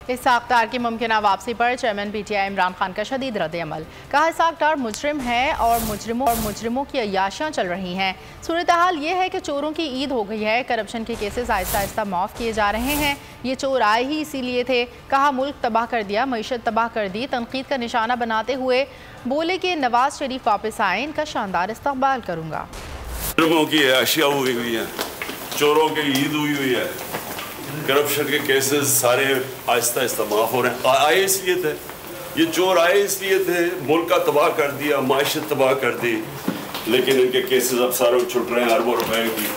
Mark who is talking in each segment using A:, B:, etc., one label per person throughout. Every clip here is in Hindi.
A: इसहाक डार की मुमकिन वापसी पर चेयरमैन PTI इमरान खान का शदीद रद्द अमल। कहा इसहाक डार मुजरिम है और मुजरिमों की अय्याशियाँ चल रही हैं। सूरत हाल ये है कि चोरों की ईद हो गई है। करप्शन के केसेस आहिस्ता आहिस्ता माफ़ किए जा रहे हैं। ये चोर आए ही इसीलिए थे। कहा मुल्क तबाह कर दिया, मईशत तबाह कर दी। तनकीद का निशाना बनाते हुए बोले कि नवाज शरीफ वापस आए, इनका शानदार इस्तकबाल करूँगा।
B: मुजरिमों की अय्याशियाँ हुई हैं, चोरों की ईद हुई है, करप्शन के केसेस सारे आहिस्ता आहिस्ता माफ हो रहे हैं। आए इसलिए थे, ये चोर आए इसलिए थे, मुल्क का तबाह कर दिया, माशत तबाह कर दी, लेकिन इनके केसेस अब सारे छुट रहे हैं। अरबों रुपए की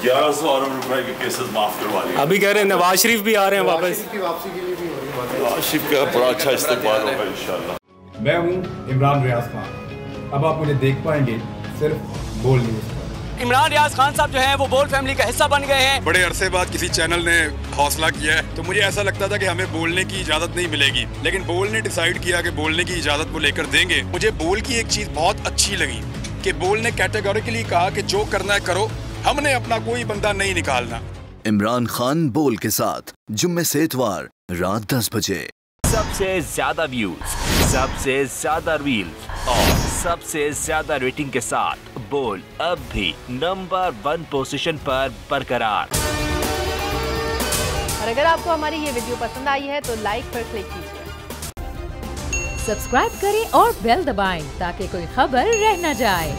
B: 1100 अरब रुपए के केसेस माफ करवा लिए।
C: अभी कह रहे हैं नवाज शरीफ भी आ रहे हैं वापस।
B: वापसी के लिए भी हो रही है। नवाज शरीफ का बड़ा अच्छा इस्तेमाल होगा इंशाल्लाह।
D: मैं हूँ इमरान रियाज खान। अब आप मुझे देख पाएंगे सिर्फ बोल न्यूज़ पर।
C: इमरान रियाज खान साहब जो हैं वो बोल फैमिली का हिस्सा बन गए हैं।
E: बड़े अरसे बाद किसी चैनल ने हौसला किया है, तो मुझे ऐसा लगता था कि हमें बोलने की इजाजत नहीं मिलेगी, लेकिन बोल ने डिसाइड किया कि बोलने की इजाजत वो लेकर देंगे। मुझे बोल की एक चीज बहुत अच्छी लगी कि बोल ने कैटेगोरिकली कहा कि जो करना है करो, हमने अपना कोई बंदा नहीं निकालना।
F: इमरान खान बोल के साथ जुम्मे से इतवार रात 10 बजे।
G: सबसे ज्यादा व्यूज, सबसे ज्यादा रील्स और सबसे ज्यादा रेटिंग के साथ बोल अब भी नंबर 1 पोजीशन पर बरकरार।
A: और अगर आपको हमारी ये वीडियो पसंद आई है तो लाइक पर क्लिक कीजिए,
H: सब्सक्राइब करें और बेल दबाएं ताकि कोई खबर रह न जाए।